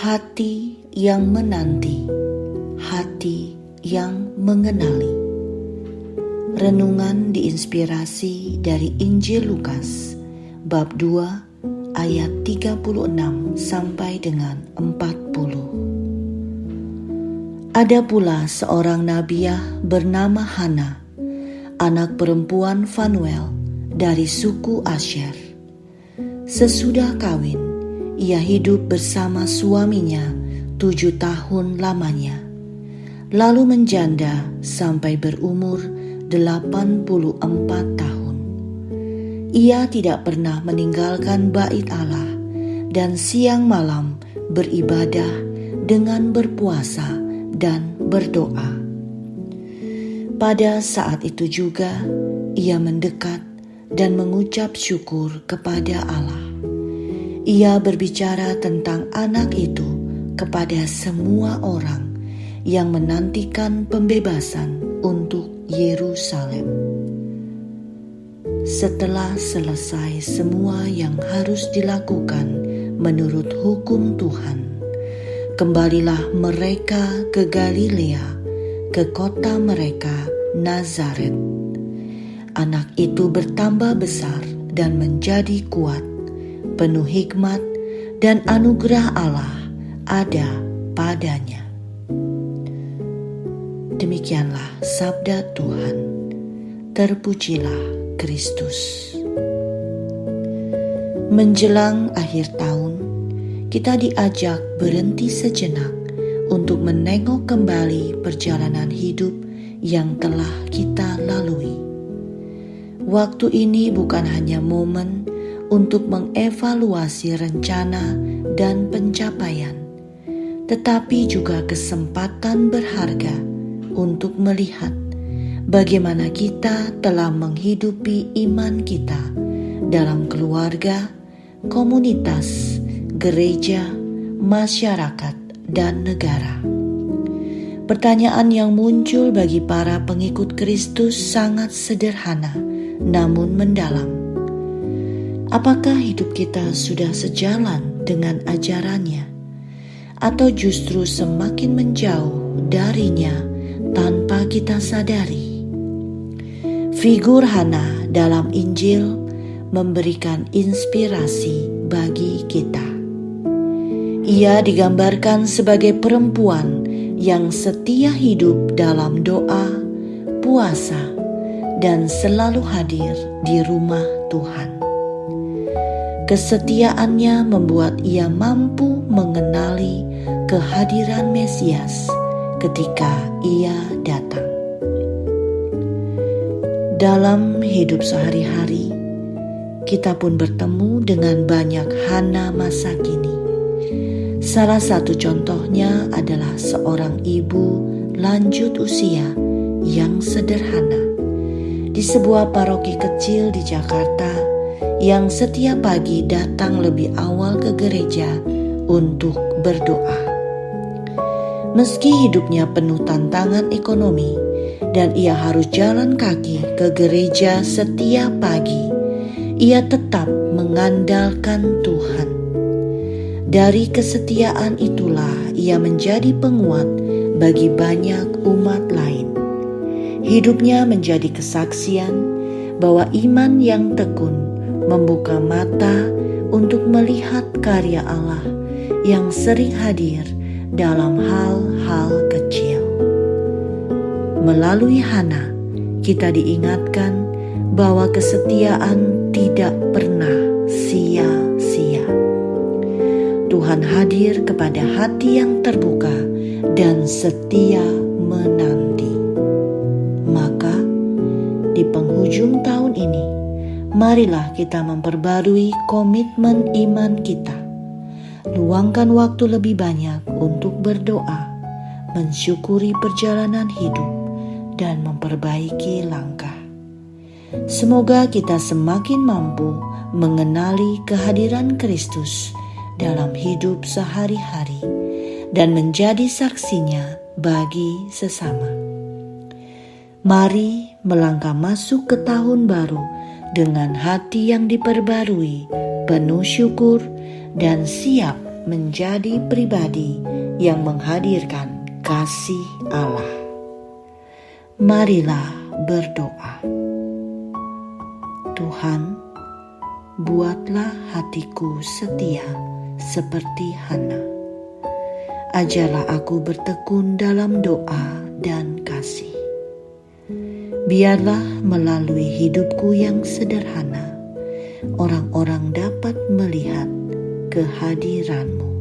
Hati yang menanti, hati yang mengenali. Renungan diinspirasi dari Injil Lukas, bab 2 ayat 36 sampai dengan 40. Ada pula seorang nabiah bernama Hana, anak perempuan Fanuel dari suku Asyer. Sesudah kawin, ia hidup bersama suaminya 7 tahun lamanya, lalu menjanda sampai berumur 84 tahun. Ia tidak pernah meninggalkan bait Allah dan siang malam beribadah dengan berpuasa dan berdoa. Pada saat itu juga ia mendekat dan mengucap syukur kepada Allah. Ia berbicara tentang anak itu kepada semua orang yang menantikan pembebasan untuk Yerusalem. Setelah selesai semua yang harus dilakukan menurut hukum Tuhan, kembalilah mereka ke Galilea, ke kota mereka Nazaret. Anak itu bertambah besar dan menjadi kuat, penuh hikmat dan anugerah Allah ada padanya. Demikianlah sabda Tuhan. Terpujilah Kristus. Menjelang akhir tahun, kita diajak berhenti sejenak untuk menengok kembali perjalanan hidup yang telah kita lalui. Waktu ini bukan hanya momen untuk mengevaluasi rencana dan pencapaian, tetapi juga kesempatan berharga untuk melihat bagaimana kita telah menghidupi iman kita dalam keluarga, komunitas, gereja, masyarakat, dan negara. Pertanyaan yang muncul bagi para pengikut Kristus sangat sederhana, namun mendalam. Apakah hidup kita sudah sejalan dengan ajarannya, atau justru semakin menjauh darinya tanpa kita sadari? Figur Hana dalam Injil memberikan inspirasi bagi kita. Ia digambarkan sebagai perempuan yang setia hidup dalam doa, puasa, dan selalu hadir di rumah Tuhan. Kesetiaannya membuat ia mampu mengenali kehadiran Mesias ketika ia datang. Dalam hidup sehari-hari, kita pun bertemu dengan banyak Hana masa kini. Salah satu contohnya adalah seorang ibu lanjut usia yang sederhana di sebuah paroki kecil di Jakarta yang setiap pagi datang lebih awal ke gereja untuk berdoa. Meski hidupnya penuh tantangan ekonomi dan ia harus jalan kaki ke gereja setiap pagi, ia tetap mengandalkan Tuhan. Dari kesetiaan itulah ia menjadi penguat bagi banyak umat lain. Hidupnya menjadi kesaksian bahwa iman yang tekun membuka mata untuk melihat karya Allah yang sering hadir dalam hal-hal kecil. Melalui Hana, kita diingatkan bahwa kesetiaan tidak pernah sia-sia. Tuhan hadir kepada hati yang terbuka dan setia menanti. Maka, di penghujung tahun ini, marilah kita memperbarui komitmen iman kita. Luangkan waktu lebih banyak untuk berdoa, mensyukuri perjalanan hidup, dan memperbaiki langkah. Semoga kita semakin mampu mengenali kehadiran Kristus dalam hidup sehari-hari dan menjadi saksinya bagi sesama. Mari melangkah masuk ke tahun baru dengan hati yang diperbarui, penuh syukur, dan siap menjadi pribadi yang menghadirkan kasih Allah. Marilah berdoa. Tuhan, buatlah hatiku setia seperti Hana. Ajarlah aku bertekun dalam doa dan kasih. Biarlah melalui hidupku yang sederhana, orang-orang dapat melihat kehadiran-Mu.